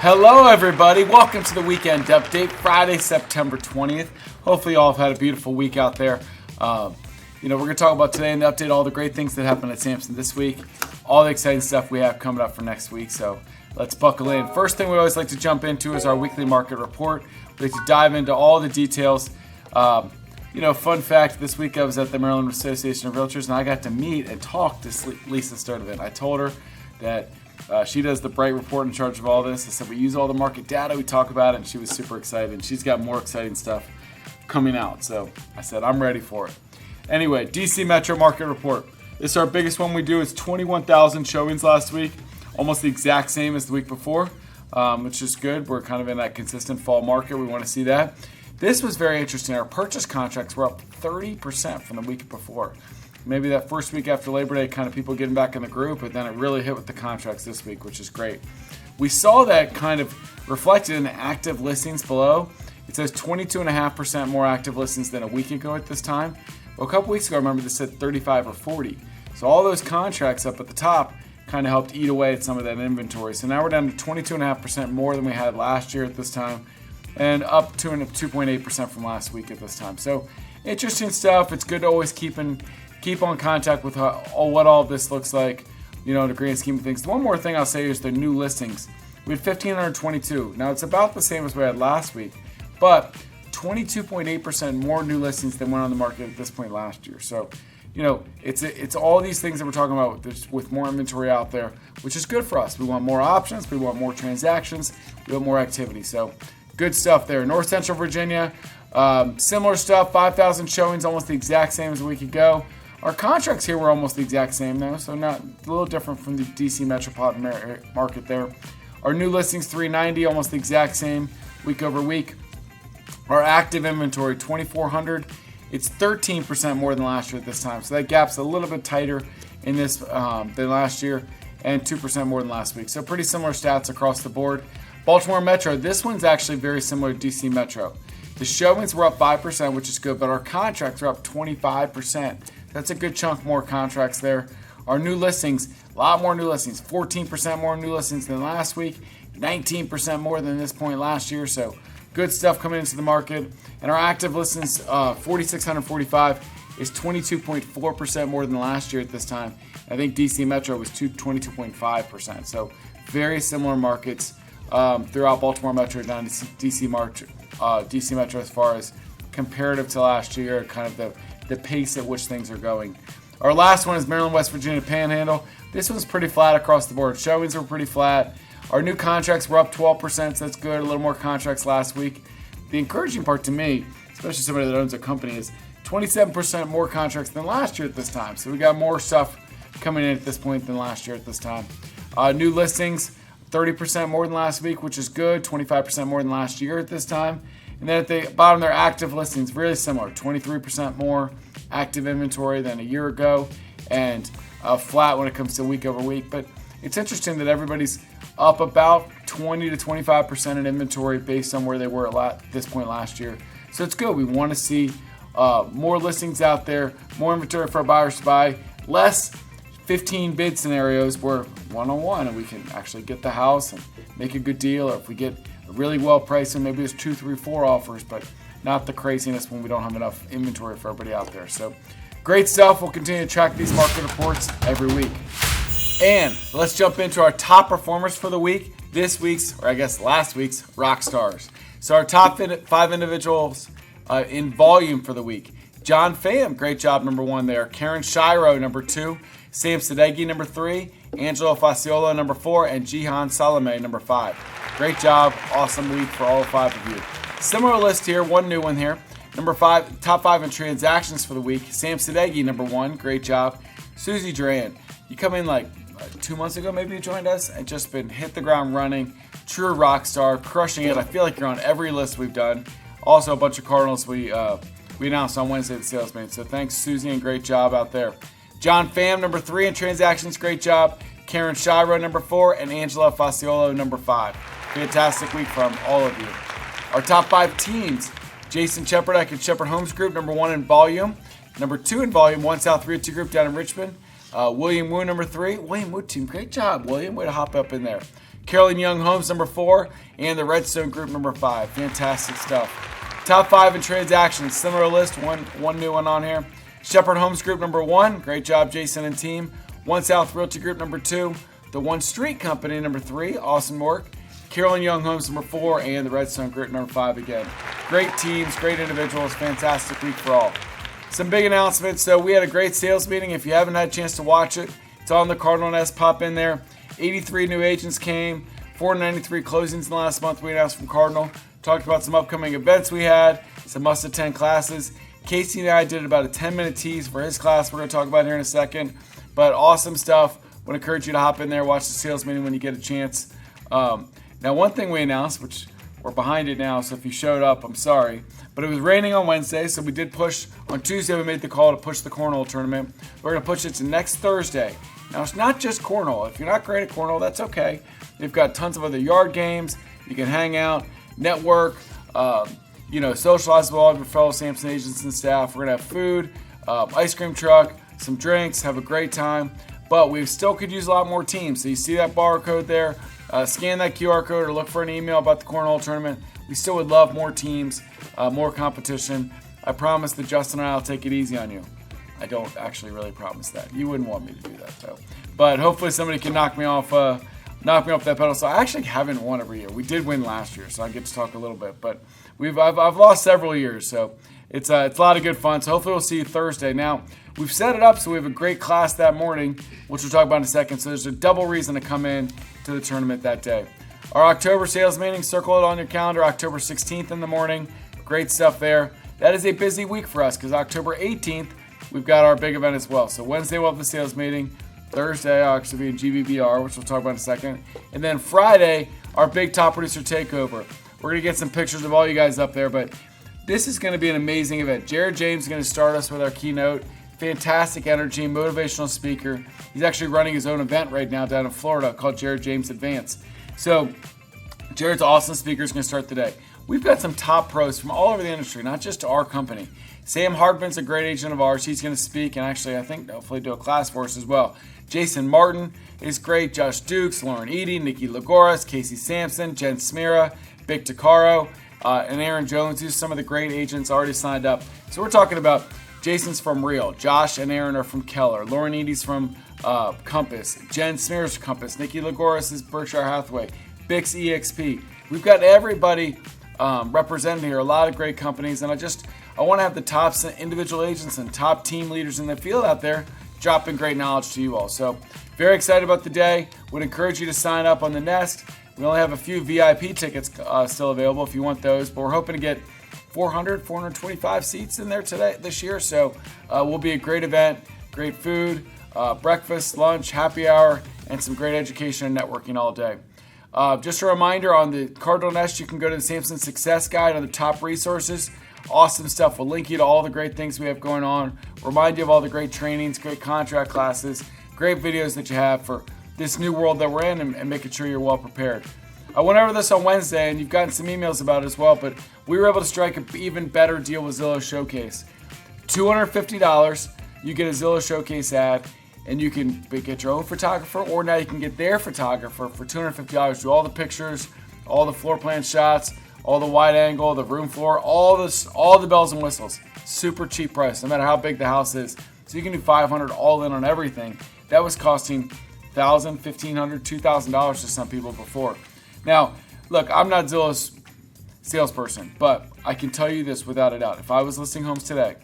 Hello, everybody. Welcome to the weekend update, Friday, September 20th. Hopefully, you all have had a beautiful week out there. We're going to talk about today in the update all the great things that happened at Samson this week, all the exciting stuff we have coming up for next week. So let's buckle in. First thing we always like to jump into is our weekly market report. We like to dive into all the details. Fun fact, this week I was at the Maryland Association of Realtors, and I got to meet and talk to Lisa Sturdivant. I told her that she does the Bright report in charge of all this. I said we use all the market data, we talk about it, and she was super excited. And she's got more exciting stuff coming out. So I said I'm ready for it. Anyway, DC Metro market report. This is our biggest one we do. It's 21,000 showings last week, almost the exact same as the week before, which is good. We're kind of in that consistent fall market. We want to see that. This was very interesting. Our purchase contracts were up 30% from the week before. Maybe that first week after Labor Day, kind of people getting back in the group, but then it really hit with the contracts this week, which is great. We saw that kind of reflected in the active listings below. It says 22.5% more active listings than a week ago at this time. Well, a couple weeks ago, I remember this said 35 or 40. So all those contracts up at the top kind of helped eat away at some of that inventory. So now we're down to 22.5% more than we had last year at this time, and up to 2.8% from last week at this time. So interesting stuff. It's good to always keep on contact with what all of this looks like, in the grand scheme of things. One more thing I'll say is the new listings. We had 1,522. Now, it's about the same as we had last week, but 22.8% more new listings than went on the market at this point last year. So, it's all these things that we're talking about with more inventory out there, which is good for us. We want more options. We want more transactions. We want more activity. So, good stuff there. North Central Virginia, similar stuff, 5,000 showings, almost the exact same as a week ago. Our contracts here were almost the exact same though, so not a little different from the DC metropolitan market there. Our new listings, 390, almost the exact same week over week. Our active inventory, 2,400. It's 13% more than last year at this time, so that gap's a little bit tighter in this than last year, and 2% more than last week. So pretty similar stats across the board. Baltimore Metro, this one's actually very similar to DC Metro. The showings were up 5%, which is good, but our contracts are up 25%. That's a good chunk more contracts there. Our new listings, a lot more new listings, 14% more new listings than last week, 19% more than this point last year. So good stuff coming into the market. And our active listings, 4,645, is 22.4% more than last year at this time. I think DC Metro was 22.5%. So very similar markets throughout Baltimore Metro down to DC Metro as far as comparative to last year, kind of the pace at which things are going. Our last one is Maryland, West Virginia Panhandle. This one's pretty flat across the board. Showings were pretty flat. Our new contracts were up 12%, so that's good. A little more contracts last week. The encouraging part to me, especially somebody that owns a company, is 27% more contracts than last year at this time. So we got more stuff coming in at this point than last year at this time. New listings, 30% more than last week, which is good. 25% more than last year at this time. And then at the bottom, their active listings, really similar. 23% more active inventory than a year ago, and flat when it comes to week over week. But it's interesting that everybody's up about 20 to 25% in inventory based on where they were at this point last year. So it's good. We want to see more listings out there, more inventory for our buyers to buy, less 15 bid scenarios where one-on-one and we can actually get the house and make a good deal, or if we get a really well priced and maybe there's 2, 3, 4 offers, but not the craziness when we don't have enough inventory for everybody out there. So great stuff. We'll continue to track these market reports every week. And let's jump into our top performers for the week. This week's, or I guess last week's, rock stars. So our top 5 individuals in volume for the week. John Pham, great job, number 1 there. Karen Schiro, number 2. Sam Sadeghi, number 3. Angelo Facciolo, number 4. And Jihan Salameh, number 5. Great job. Awesome week for all 5 of you. Similar list here. One new one here. Number 5, top 5 in transactions for the week. Sam Sadeghi, number 1. Great job. Suzy Joran, you come in like 2 months ago, maybe you joined us, and just been hit the ground running. True rock star, crushing it. I feel like you're on every list we've done. Also, a bunch of Cardinals we announced on Wednesday at Salesman. So thanks, Suzy, and great job out there. John Pham, number 3 in transactions. Great job. Karen Schiro, number 4. And Angelo Facciolo, number 5. Fantastic week from all of you. Our top 5 teams. Jason Shepardek and Shepherd Homes Group, number 1 in volume. Number 2 in volume, One South Realty Group down in Richmond. William Wu, number 3. William Wu team, great job, William. Way to hop up in there. Carolyn Young Homes number 4, and the Redstone Group number 5. Fantastic stuff. Top 5 in transactions, similar list, one new one on here. Shepherd Homes Group number 1, great job Jason and team. One South Realty Group number 2, the One Street Company number 3, awesome work. Carolyn Young Homes number 4, and the Redstone Group number 5 again. Great teams, great individuals, fantastic week for all. Some big announcements. So we had a great sales meeting. If you haven't had a chance to watch it, it's on the Cardinal Nest. Pop in there. 83 new agents came, 493 closings in the last month we announced from Cardinal. Talked about some upcoming events we had, some must-attend classes. Casey and I did about a 10-minute tease for his class we're going to talk about here in a second. But awesome stuff. Would encourage you to hop in there, watch the sales meeting when you get a chance. Now, one thing we announced, which we're behind it now, so if you showed up, I'm sorry. But it was raining on Wednesday, so we did push. On Tuesday, we made the call to push the cornhole tournament. We're going to push it to next Thursday. Now, it's not just cornhole. If you're not great at cornhole, that's okay. They've got tons of other yard games. You can hang out, network, socialize with all of your fellow Samson agents and staff. We're going to have food, ice cream truck, some drinks, have a great time. But we still could use a lot more teams. So you see that barcode there. Scan that QR code or look for an email about the cornhole tournament. We still would love more teams, more competition. I promise that Justin and I will take it easy on you. I don't actually really promise that. You wouldn't want me to do that though. But hopefully somebody can knock me off that pedestal. I actually haven't won every year. We did win last year, so I get to talk a little bit. But I've lost several years, so it's a lot of good fun. So hopefully we'll see you Thursday. Now, we've set it up so we have a great class that morning, which we'll talk about in a second. So there's a double reason to come in to the tournament that day. Our October sales meeting, circle it on your calendar, October 16th in the morning. Great stuff there. That is a busy week for us because October 18th, we've got our big event as well. So Wednesday we'll have the sales meeting. Thursday I'll actually be in GBBR, which we'll talk about in a second. And then Friday, our big top producer takeover. We're going to get some pictures of all you guys up there, but this is going to be an amazing event. Jared James is going to start us with our keynote. Fantastic energy, motivational speaker. He's actually running his own event right now down in Florida called Jared James Advance. So Jared's awesome speaker is going to start the day. We've got some top pros from all over the industry, not just our company. Sam Hardman's a great agent of ours. He's going to speak and actually, I think, hopefully do a class for us as well. Jason Martin is great. Josh Dukes, Lauren Eady, Nikki Lagoras, Casey Sampson, Jen Smira, Vic Takaro, and Aaron Jones. These are some of the great agents already signed up. So we're talking about Jason's from Real. Josh and Aaron are from Keller. Lauren Eady's from Compass. Jen Smira's from Compass. Nikki Lagoras is Berkshire Hathaway. Bix EXP. We've got everybody represented here. A lot of great companies. And I want to have the top individual agents and top team leaders in the field out there dropping great knowledge to you all. So very excited about the day. Would encourage you to sign up on the Nest. We only have a few VIP tickets still available if you want those. But we're hoping to get 425 seats in there this year. So will be a great event, great food, breakfast, lunch, happy hour, and some great education and networking all day. Just a reminder, on the Cardinal Nest, you can go to the Samson Success Guide on the top resources. Awesome stuff. We'll link you to all the great things we have going on. Remind you of all the great trainings, great contract classes, great videos that you have for this new world that we're in and making sure you're well prepared. I went over this on Wednesday, and you've gotten some emails about it as well, but we were able to strike an even better deal with Zillow Showcase. $250, you get a Zillow Showcase ad, and you can get your own photographer, or now you can get their photographer for $250. Do all the pictures, all the floor plan shots, all the wide angle, the room floor, all the bells and whistles. Super cheap price, no matter how big the house is. So you can do $500 all in on everything. That was costing $1,000, $1,500, $2,000 to some people before. Now, look, I'm not Zillow's salesperson, but I can tell you this without a doubt. If I was listing homes today,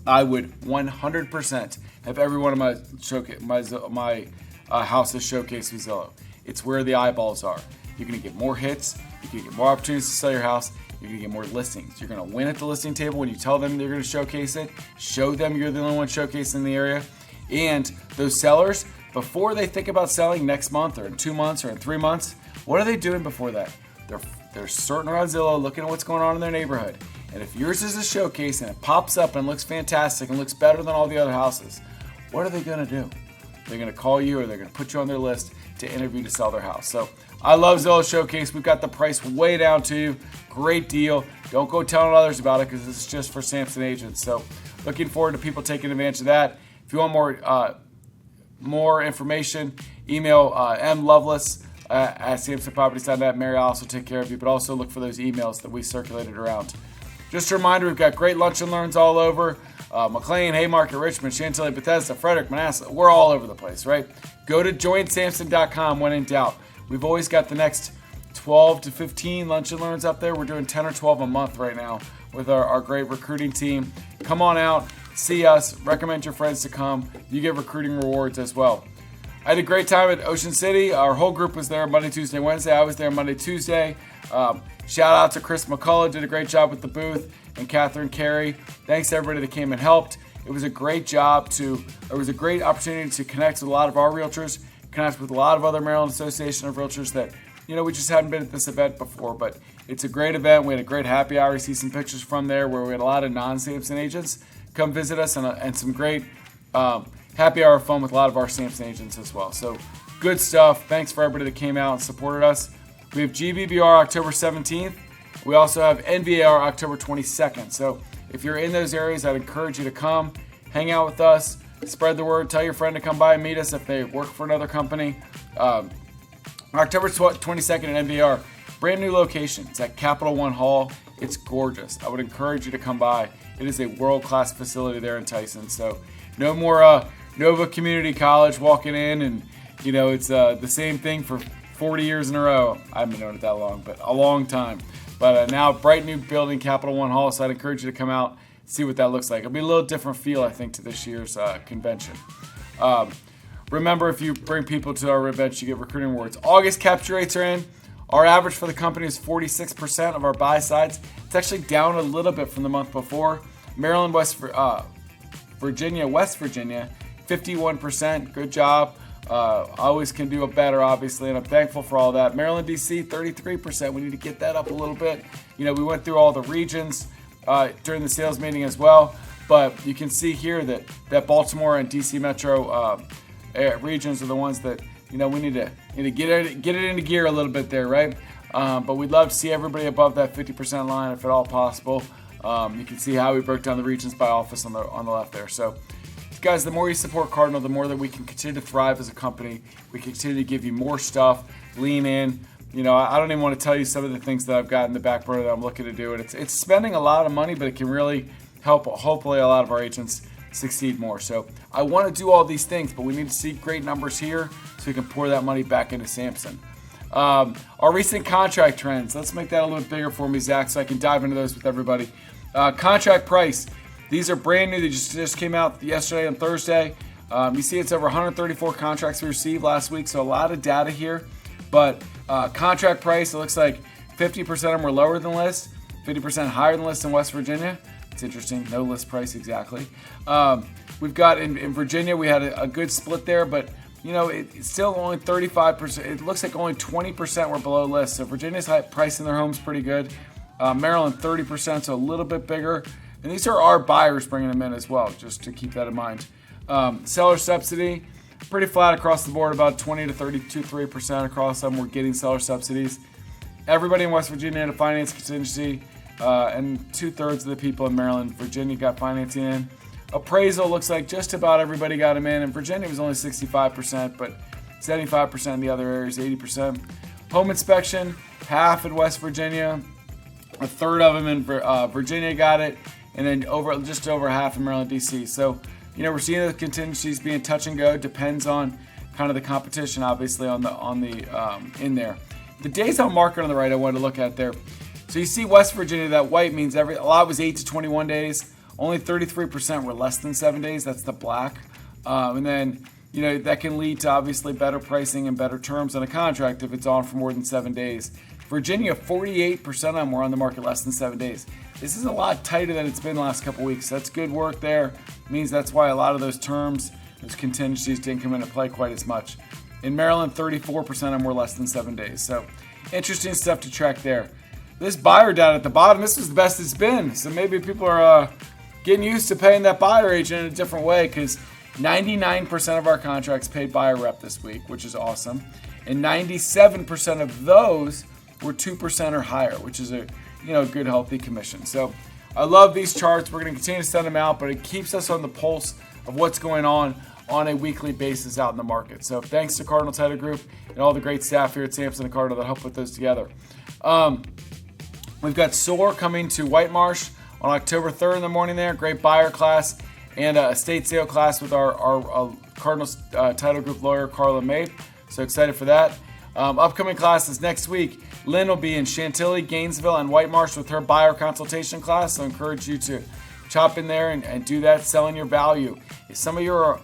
I would 100% have every one of my houses showcased with Zillow. It's where the eyeballs are. You're going to get more hits. You're going to get more opportunities to sell your house. You're going to get more listings. You're going to win at the listing table when you tell them they're going to showcase it. Show them you're the only one showcasing in the area. And those sellers, before they think about selling next month or in 2 months or in 3 months, what are they doing before that? They're sorting around Zillow, looking at what's going on in their neighborhood. And if yours is a showcase and it pops up and looks fantastic and looks better than all the other houses, what are they going to do? They're going to call you, or they're going to put you on their list to interview to sell their house. So I love Zillow Showcase. We've got the price way down to you. Great deal. Don't go telling others about it because it's just for Samson agents. So looking forward to people taking advantage of that. If you want more information, email mloveless at SamsonProperties.net. Mary will also take care of you, but also look for those emails that we circulated around. Just a reminder, we've got great lunch and learns all over. McLean, Haymarket, Richmond, Chantilly, Bethesda, Frederick, Manassas. We're all over the place, right? Go to joinsamson.com when in doubt. We've always got the next 12 to 15 lunch and learns up there. We're doing 10 or 12 a month right now with our great recruiting team. Come on out, see us, recommend your friends to come. You get recruiting rewards as well. I had a great time at Ocean City. Our whole group was there Monday, Tuesday, Wednesday. I was there Monday, Tuesday. Shout out to Chris McCullough, did a great job with the booth, and Catherine Carey. Thanks to everybody that came and helped. It was a great opportunity to connect with a lot of our realtors, connect with a lot of other Maryland Association of Realtors that, we just hadn't been at this event before, but it's a great event. We had a great happy hour. You see some pictures from there where we had a lot of non-Samson agents come visit us and some great happy hour fun with a lot of our Samson agents as well. So good stuff. Thanks for everybody that came out and supported us. We have GBBR October 17th. We also have NVAR October 22nd. So if you're in those areas, I'd encourage you to come, hang out with us, spread the word, tell your friend to come by and meet us if they work for another company. October 22nd at NVR, brand new location. It's at Capital One Hall. It's gorgeous. I would encourage you to come by. It is a world-class facility there in Tyson. So no more Nova Community College walking in and, it's the same thing for 40 years in a row. I haven't known it that long, but a long time. But now bright new building, Capital One Hall, so I'd encourage you to come out, see what that looks like. It'll be a little different feel, I think, to this year's convention. Remember, if you bring people to our events, you get recruiting rewards. August capture rates are in. Our average for the company is 46% of our buy sides. It's actually down a little bit from the month before. Maryland, West Virginia, 51%. Good job. Always can do it better, obviously, and I'm thankful for all that. Maryland, D.C., 33%. We need to get that up a little bit. We went through all the regions during the sales meeting as well, but you can see here that Baltimore and D.C. Metro regions are the ones that we need to get it into gear a little bit there, right? But we'd love to see everybody above that 50% line if at all possible. You can see how we broke down the regions by office on the left there. So, guys, the more you support Cardinal, the more that we can continue to thrive as a company. We can continue to give you more stuff, lean in. I don't even want to tell you some of the things that I've got in the back burner that I'm looking to do. And it's spending a lot of money, but it can really help, hopefully, a lot of our agents succeed more. So I want to do all these things, but we need to see great numbers here so we can pour that money back into Samson. Our recent contract trends. Let's make that a little bit bigger for me, Zach, so I can dive into those with everybody. Contract price. These are brand new. They just came out yesterday and Thursday. You see it's over 134 contracts we received last week, so a lot of data here. But contract price, it looks like 50% of them were lower than list, 50% higher than list in West Virginia. It's interesting. No list price exactly. We've got in Virginia, we had a good split there, but it's still only 35%. It looks like only 20% were below list. So Virginia's pricing their homes pretty good. Maryland 30%, so a little bit bigger. And these are our buyers bringing them in as well, just to keep that in mind. Seller subsidy, pretty flat across the board, about 20 to 3% across them. We're getting seller subsidies. Everybody in West Virginia had a finance contingency, and 2/3 of the people in Maryland, Virginia got financing in. Appraisal looks like just about everybody got them in. In Virginia, it was only 65%, but 75% in the other areas, 80%. Home inspection, half in West Virginia. 1/3 of them in Virginia got it, and then just over half in Maryland, D.C. So, we're seeing the contingencies being touch and go. Depends on kind of the competition, obviously, on the in there. The days on market on the right, I wanted to look at there. So you see West Virginia, that white means a lot was 8 to 21 days. Only 33% were less than 7 days. That's the black. And then, that can lead to obviously better pricing and better terms on a contract if it's on for more than 7 days. Virginia, 48% of them were on the market less than 7 days. This is a lot tighter than it's been the last couple weeks. That's good work there. It means that's why a lot of those terms, those contingencies didn't come into play quite as much. In Maryland, 34% of them were less than 7 days. So interesting stuff to track there. This buyer down at the bottom, this is the best it's been. So maybe people are getting used to paying that buyer agent in a different way, because 99% of our contracts paid buyer rep this week, which is awesome. And 97% of those were 2% or higher, which is a good, healthy commission. So I love these charts. We're going to continue to send them out, but it keeps us on the pulse of what's going on on a weekly basis out in the market. So thanks to Cardinal Title Group and all the great staff here at Samson and Cardinal that help put those together. We've got SOAR coming to White Marsh on October 3rd in the morning there. Great buyer class and a estate sale class with our Cardinal Title Group lawyer, Carolyn Mabe. So excited for that. Upcoming classes next week. Lynn will be in Chantilly, Gainesville, and White Marsh with her buyer consultation class. So I encourage you to chop in there and do that, selling your value. If some of you are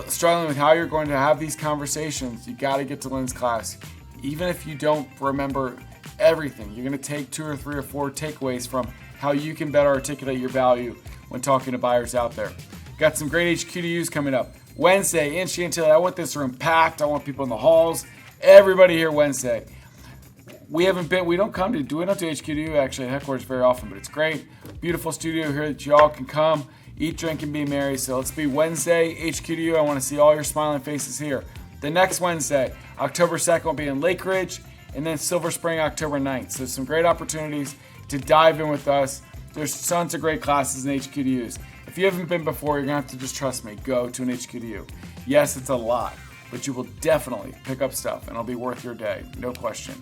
struggling with how you're going to have these conversations, you got to get to Lynn's class. Even if you don't remember everything, you're going to take 2 or 3 or 4 takeaways from how you can better articulate your value when talking to buyers out there. Got some great HQDUs coming up. Wednesday in Chantilly. I want this room packed. I want people in the halls. Everybody here Wednesday. We don't do HQDU actually at headquarters very often, but it's great. Beautiful studio here that y'all can come, eat, drink, and be merry. So let's be Wednesday, HQDU. I want to see all your smiling faces here. The next Wednesday, October 2nd, will be in Lake Ridge, and then Silver Spring, October 9th. So some great opportunities to dive in with us. There's tons of great classes in HQDUs. If you haven't been before, you're going to have to just trust me. Go to an HQDU. Yes, it's a lot, but you will definitely pick up stuff, and it'll be worth your day. No question.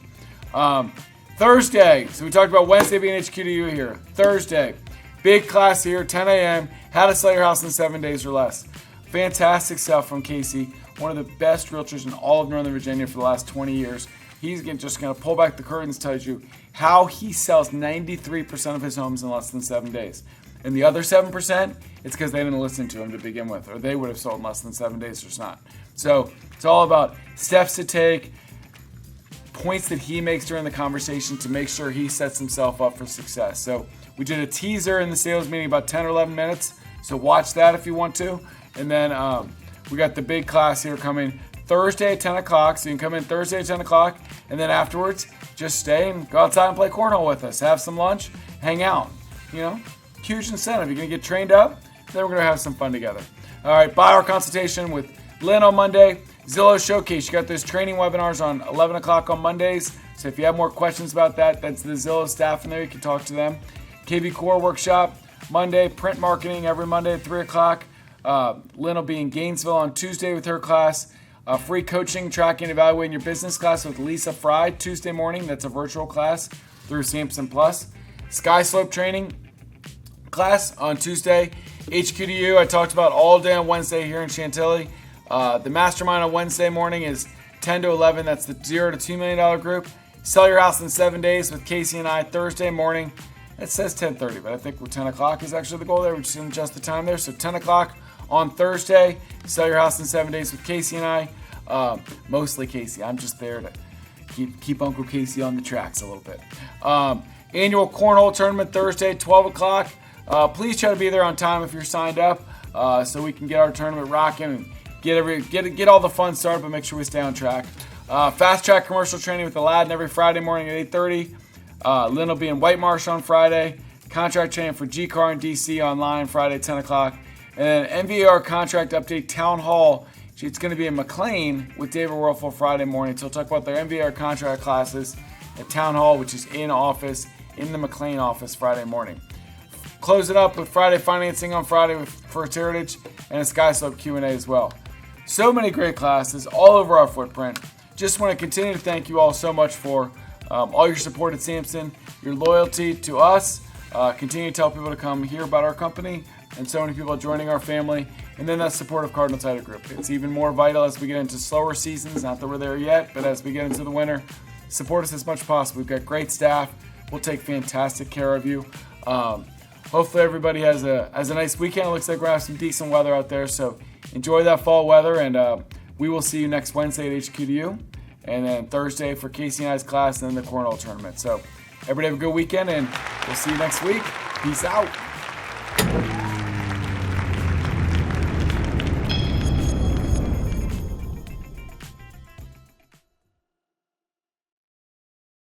Thursday, so we talked about Wednesday being HQDU here. Thursday, big class here, 10 a.m., how to sell your house in 7 days or less. Fantastic stuff from Casey, one of the best realtors in all of Northern Virginia for the last 20 years. He's just going to pull back the curtains, tell you how he sells 93% of his homes in less than 7 days. And the other 7%, it's because they didn't listen to him to begin with, or they would have sold in less than 7 days or not. So it's all about steps to take, points that he makes during the conversation to make sure he sets himself up for success. So we did a teaser in the sales meeting about 10 or 11 minutes. So watch that if you want to. And then we got the big class here coming Thursday at 10 o'clock. So you can come in Thursday at 10 o'clock. And then afterwards, just stay and go outside and play cornhole with us. Have some lunch, hang out. Huge incentive. You're going to get trained up. Then we're going to have some fun together. All right, buyer consultation with Lynn on Monday. Zillow Showcase, you got those training webinars on 11 o'clock on Mondays. So if you have more questions about that, that's the Zillow staff in there. You can talk to them. KB Core Workshop, Monday. Print marketing every Monday at 3 o'clock. Lynn will be in Gainesville on Tuesday with her class. Free coaching, tracking, evaluating your business class with Lisa Fry, Tuesday morning. That's a virtual class through Samson Plus. Sky Slope training class on Tuesday. HQDU, I talked about all day on Wednesday here in Chantilly. The mastermind on Wednesday morning is 10 to 11. That's the $0 to $2 million group. Sell your house in 7 days with Casey and I Thursday morning. It says 10:30, but I think 10 o'clock is actually the goal there. We're just going to adjust the time there. So 10 o'clock on Thursday. Sell your house in 7 days with Casey and I. Mostly Casey. I'm just there to keep Uncle Casey on the tracks a little bit. Annual Cornhole Tournament Thursday, 12 o'clock. Please try to be there on time if you're signed up so we can get our tournament rocking and get all the fun started, but make sure we stay on track. Fast track commercial training with Aladdin every Friday morning at 8:30. Lynn will be in White Marsh on Friday. Contract training for G-Car in DC online Friday 10 o'clock. And then MVR contract update town hall. It's going to be in McLean with David Werfel Friday morning. So we'll talk about their MVR contract classes at town hall, which is in the McLean office Friday morning. Close it up with Friday financing on Friday with First Heritage and a Sky Slope Q&A as well. So many great classes all over our footprint. Just want to continue to thank you all so much for all your support at Samson, your loyalty to us. Continue to tell people to come hear about our company, and so many people joining our family. And then that support of Cardinal Title Group. It's even more vital as we get into slower seasons. Not that we're there yet, but as we get into the winter, support us as much as possible. We've got great staff. We'll take fantastic care of you. Hopefully everybody has a nice weekend. It looks like we're going to have some decent weather out there, so enjoy that fall weather, and we will see you next Wednesday at HQDU, and then Thursday for Casey and I's class, and then the Cornhole tournament. So everybody have a good weekend, and we'll see you next week. Peace out.